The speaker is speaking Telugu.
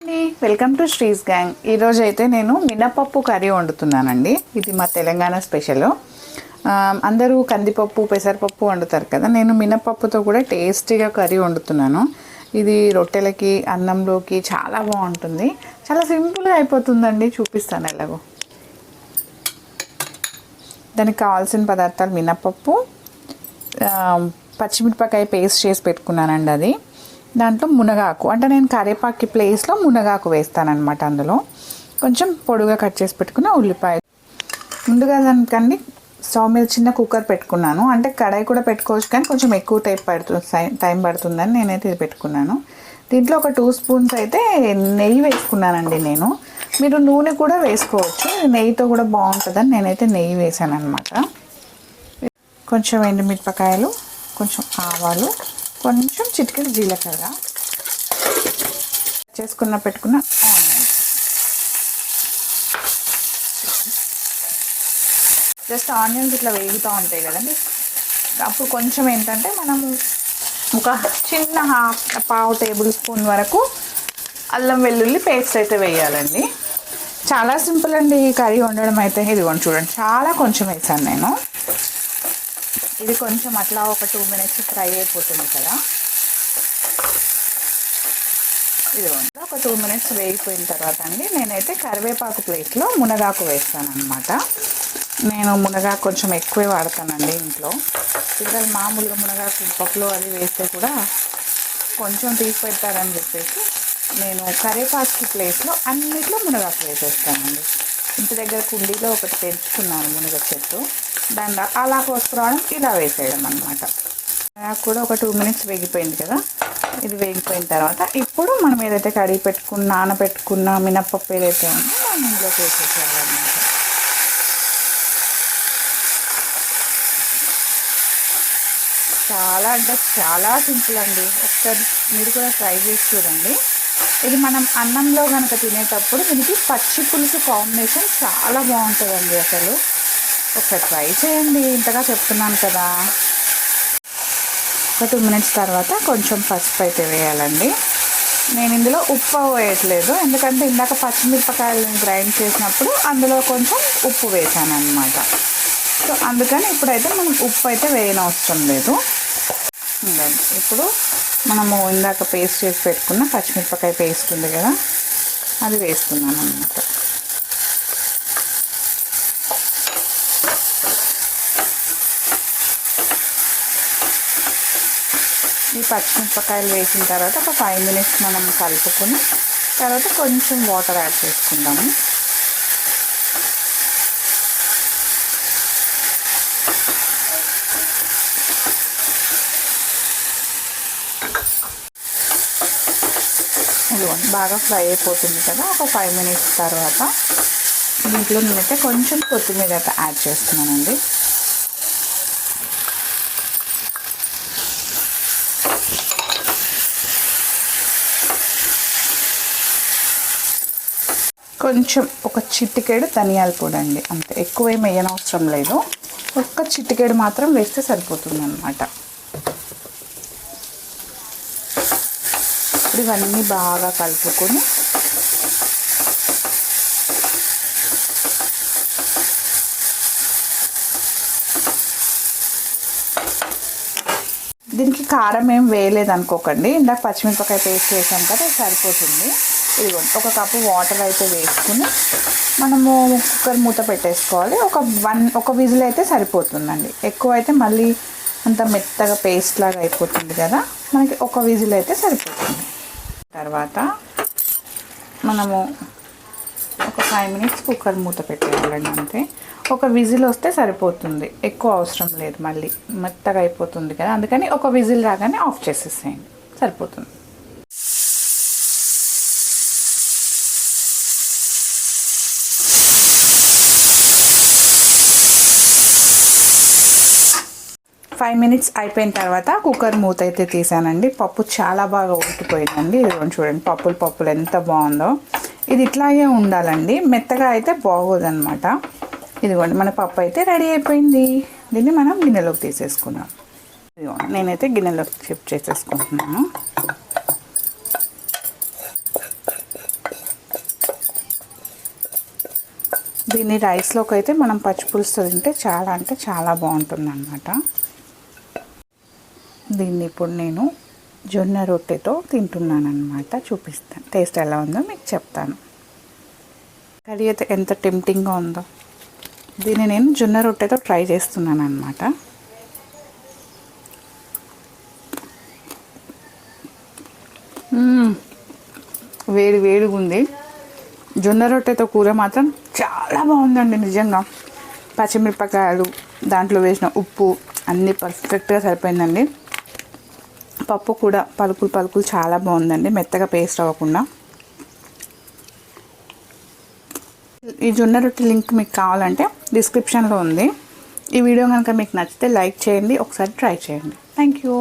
Welcome to శ్రీస్ gang. ఈరోజు అయితే నేను మినపప్పు కర్రీ వండుతున్నానండి. ఇది మా తెలంగాణ స్పెషల్. అందరూ కందిపప్పు పెసరపప్పు వండుతారు కదా, నేను మినపప్పుతో కూడా టేస్టీగా కర్రీ వండుతున్నాను. ఇది రొట్టెలకి అన్నంలోకి చాలా బాగుంటుంది. చాలా సింపుల్గా అయిపోతుందండి. చూపిస్తాను ఎలాగో. దానికి కావాల్సిన పదార్థాలు మినపప్పు, పచ్చిమిరపకాయ పేస్ట్ చేసి పెట్టుకున్నానండి. అది దాంట్లో మునగాకు, అంటే నేను కరివేపాకు ప్లేస్లో మునగాకు వేస్తానన్నమాట. అందులో కొంచెం పొడుగా కట్ చేసి పెట్టుకున్న ఉల్లిపాయలు. ముందుగా దానికండి స్టవ్ మీద చిన్న కుక్కర్ పెట్టుకున్నాను. అంటే కడాయి కూడా పెట్టుకోవచ్చు, కానీ కొంచెం ఎక్కువ టైం పడుతుందని నేనైతే ఇది పెట్టుకున్నాను. దీంట్లో ఒక 2 స్పూన్స్ అయితే నెయ్యి వేసుకున్నానండి నేను. మీరు నూనె కూడా వేసుకోవచ్చు, నెయ్యితో కూడా బాగుంటుందని నేనైతే నెయ్యి వేసాను అనమాట. కొంచెం ఎండుమిరపకాయలు, కొంచెం ఆవాలు, కొంచెం చిటికెడు జీలకర్ర, పెట్టుకున్న ఆనియన్స్. జస్ట్ ఆనియన్స్ ఇట్లా వేగుతూ ఉంటాయి కదండి, అప్పుడు కొంచెం ఏంటంటే మనము ఒక చిన్న పావు టేబుల్ స్పూన్ వరకు అల్లం వెల్లుల్లి పేస్ట్ అయితే వేయాలండి. చాలా సింపుల్ అండి ఈ కర్రీ వండడం అయితే. ఇదిగోండి చూడండి, చాలా కొంచెం వేసాను నేను. ఇది కొంచెం అట్లా ఒక 2 మినిట్స్ ఫ్రై అయిపోతుంది కదా. ఇదిగోండి ఒక 2 మినిట్స్ వేగిపోయిన తర్వాత అండి నేనైతే కరివేపాకు ప్లేస్లో మునగాకు వేస్తాను అనమాట. నేను మునగాకు కొంచెం ఎక్కువే వాడతానండి ఇంట్లో. పిల్లలు మామూలుగా మునగాకు పప్పులో అది వేస్తే కూడా కొంచెం తీసి పెడతారని చెప్పేసి నేను కరివేపాకు ప్లేస్లో అన్నిట్లో మునగాకు వేసేస్తానండి. ఇంటి దగ్గర కుండీలో ఒకటి పెంచుకున్నాను మునగ చెట్టు, దాన్ని అలా కోసుకురావడం ఇలా వేసేయడం అనమాట. నాకు కూడా ఒక 2 మినిట్స్ వేగిపోయింది కదా. ఇది వేగిపోయిన తర్వాత ఇప్పుడు మనం ఏదైతే కడిగి నానబెట్టుకున్న మినపప్పు ఏదైతే ఉందో దాన్ని ఇంట్లోకి వేసేసేయాలన్నమాట. చాలా అంటే చాలా సింపుల్ అండి. ఒకసారి మీరు కూడా ట్రై చేసి చూడండి. ఇది మనం అన్నంలో కనుక తినేటప్పుడు దీనికి పచ్చి పులుసు కాంబినేషన్ చాలా బాగుంటుందండి. అసలు ఒకసారి ట్రై చేయండి, ఇంతగా చెప్తున్నాను కదా. ఒక 2 మినిట్స్ తర్వాత కొంచెం పసుపు అయితే వేయాలండి. నేను ఇందులో ఉప్పు వేయట్లేదు, ఎందుకంటే ఇందాక పచ్చిమిరపకాయలను గ్రైండ్ చేసినప్పుడు అందులో కొంచెం ఉప్పు వేసాను అనమాట. సో అందుకని ఇప్పుడైతే మనం ఉప్పు అయితే వేయనవసరం లేదు. ఇప్పుడు మనము ఇందాక పేస్ట్ చేసి పెట్టుకున్న పచ్చిమిరపకాయ పేస్ట్ ఉంది కదా, అది వేస్తున్నాను అన్నమాట. ఈ పచ్చిమిరపకాయలు వేసిన తర్వాత ఒక 5 మినిట్స్ మనం కలుపుకొని తర్వాత కొంచెం వాటర్ యాడ్ చేసుకుందాము. బాగా ఫ్రై అయిపోతుంది కదా. ఒక 5 మినిట్స్ తర్వాత దీంట్లో నేనైతే కొంచెం కొత్తిమీర అయితే యాడ్ చేస్తున్నానండి. కొంచెం ఒక చిటికెడు ధనియాల పొడి అండి, అంతే. ఎక్కువ ఏమి వేయనవసరం లేదు, ఒక్క చిటికెడు మాత్రం వేస్తే సరిపోతుంది అన్నమాట. ఇవన్నీ బాగా కలుపుకొని దీనికి కారం ఏం వేయలేదు అనుకోకండి, ఇందాక పచ్చిమిరపకాయ పేస్ట్ వేసాం కదా, సరిపోతుంది. ఇదిగోండి ఒక కప్పు వాటర్ అయితే వేసుకుని మనము కుక్కర్ మూత పెట్టేసుకోవాలి. ఒక విజిల్ అయితే సరిపోతుందండి. ఎక్కువ అయితే మళ్ళీ అంత మెత్తగా పేస్ట్ లాగా అయిపోతుంది కదా, మనకి ఒక విజిల్ అయితే సరిపోతుంది. తర్వాత మనము ఒక 5 మినిట్స్ కుక్కర్ మూత పెట్టేయాలండి, అంతే. ఒక విజిల్ వస్తే సరిపోతుంది, ఎక్కువ అవసరం లేదు, మళ్ళీ మెత్తగా అయిపోతుంది కదా. అందుకని ఒక విజిల్ రాగానే ఆఫ్ చేసేసేయండి, సరిపోతుంది. ఫైవ్ మినిట్స్ అయిపోయిన తర్వాత కుక్కర్ మూత అయితే తీసానండి. పప్పు చాలా బాగా ఉడికిపోయిందండి. ఇదిగోండి చూడండి, పప్పులు ఎంత బాగుందో. ఇది ఇట్లాగే ఉండాలండి, మెత్తగా అయితే బాగోదన్నమాట. ఇదిగోండి మన పప్పు అయితే రెడీ అయిపోయింది. దీన్ని మనం గిన్నెలోకి తీసేసుకున్నాం. ఇదిగోండి నేనైతే గిన్నెలోకి షిఫ్ట్ చేసేసుకుంటున్నాను. దీన్ని రైస్లోకి అయితే మనం పచ్చిపులుసు తింటే చాలా అంటే చాలా బాగుంటుంది అన్నమాట. దీన్ని ఇప్పుడు నేను జొన్న రొట్టెతో తింటున్నాను అన్నమాట. చూపిస్తాను టేస్ట్ ఎలా ఉందో మీకు చెప్తాను. కర్రీ అయితే ఎంత టెంప్టింగ్గా ఉందో. దీన్ని నేను జొన్న రొట్టెతో ట్రై చేస్తున్నాను అన్నమాట. వేడి వేడిగా ఉంది. జొన్న రొట్టెతో కూర మాత్రం చాలా బాగుందండి నిజంగా. పచ్చిమిరపకాయలు, దాంట్లో వేసిన ఉప్పు అన్నీ పర్ఫెక్ట్గా సరిపోయిందండి. పప్పు కూడా పలుకులు పలుకులు చాలా బాగుందండి, మెత్తగా పేస్ట్ అవ్వకుండా. ఈ జొన్న రొట్టె లింక్ మీకు కావాలంటే డిస్క్రిప్షన్లో ఉంది. ఈ వీడియో కనుక మీకు నచ్చితే లైక్ చేయండి, ఒకసారి ట్రై చేయండి. Thank you.